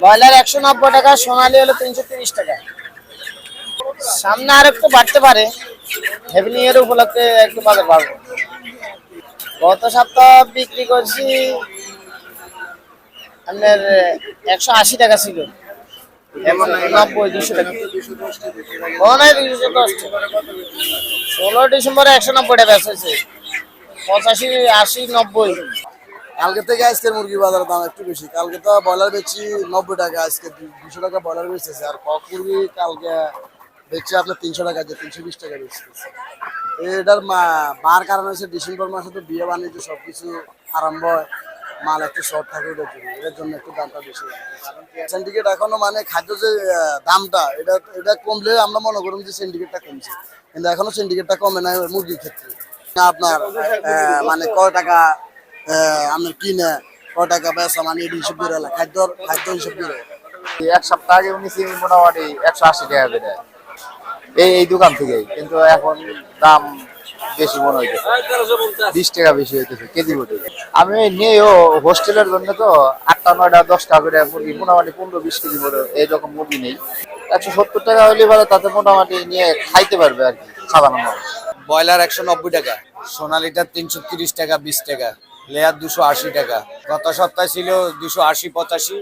Broiler 190 টাকা, সোনালী হলো 330 টাকা। সামনে আর একটু বাড়তে পারে, হেভি নিউ ইয়ার উপলক্ষে একটু বাজার বাড়বে। গত সপ্তাহ বিক্রি করছি আপনার 180 টাকা ছিল, এখন 90-200 টাকা। ও নাই 210 টাকা। 16 ডিসেম্বরে 190 টাকা বেচা হয়েছে, 85, 80, 90। কালকে থেকে আজকের মুরগি বাজারের দাম একটু বেশি। কালকে তো ব্রয়লার বেচছি 90 টাকা, আজকে 200 টাকা ব্রয়লার বেচতেছে। আর কক মুরগি কালকে বেচছে আপনার 300 টাকা, যে 320 টাকা বেচতেছে। এটার বার কারণ হচ্ছে ডিসেম্বর মাসে তো বিয়ে বাণিজ্য সবকিছু আরম্ভ হয়, মাল একটু শর্ট থাকে, এটার জন্য একটু দামটা বেশি। সিন্ডিকেট এখনো মানে খাদ্য যে দামটা এটা এটা কমলে আমরা মনে করুন যে সিন্ডিকেটটা কমছে, কিন্তু এখনো সিন্ডিকেটটা কমে না মুরগির ক্ষেত্রে। আপনার মানে কয় টাকা আপনার কিনে কয় টাকা বেচা, মানে এটা হিসাব করে খাদ্য হিসাব করে। এক সপ্তাহ আগে উনিছি মোটামুটি 180 টাকা করে এই দোকান থেকে, কিন্তু এখন দাম বেশি মনে হইতেছে, 20 টাকা বেশি হইতেছে কেজি প্রতি। আমি নিয়েও হোস্টেলের জন্য তো 8টা 9টা 10টা করে মুরগি, মোটামুটি 15-20 কেজি করে এইরকম মুরগি নেই। 170 টাকা হইলে পরে তাতে মোটামুটি নিয়ে খাইতে পারবে আর কি সাধারণ মানুষ। ব্রয়লার 190 টাকা, সোনালিটা 330 টাকা 20 টাকা, লেয়ার 280 টাকা। গত সপ্তাহে ছিল 280-85,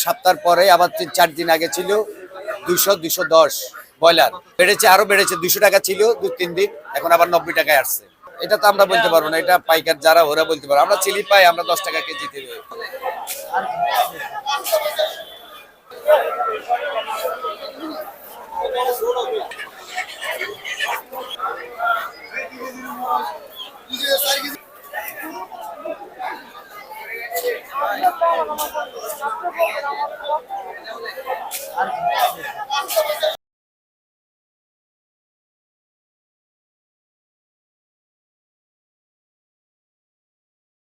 সপ্তাহ পরে আবার 3-4 দিন আগে ছিল 200-210। ব্রয়লার বেড়েছে, আরো বেড়েছে, 200 টাকা ছিল 2-3 দিন, এখন আবার 90 টাকায় আসছে। এটা তো আমরা বলতে পারবো না, এটা পাইকার যারা ওরা বলতে পারবো। আমরা চিলি পাই, আমরা 10 টাকা কেজি দেবে।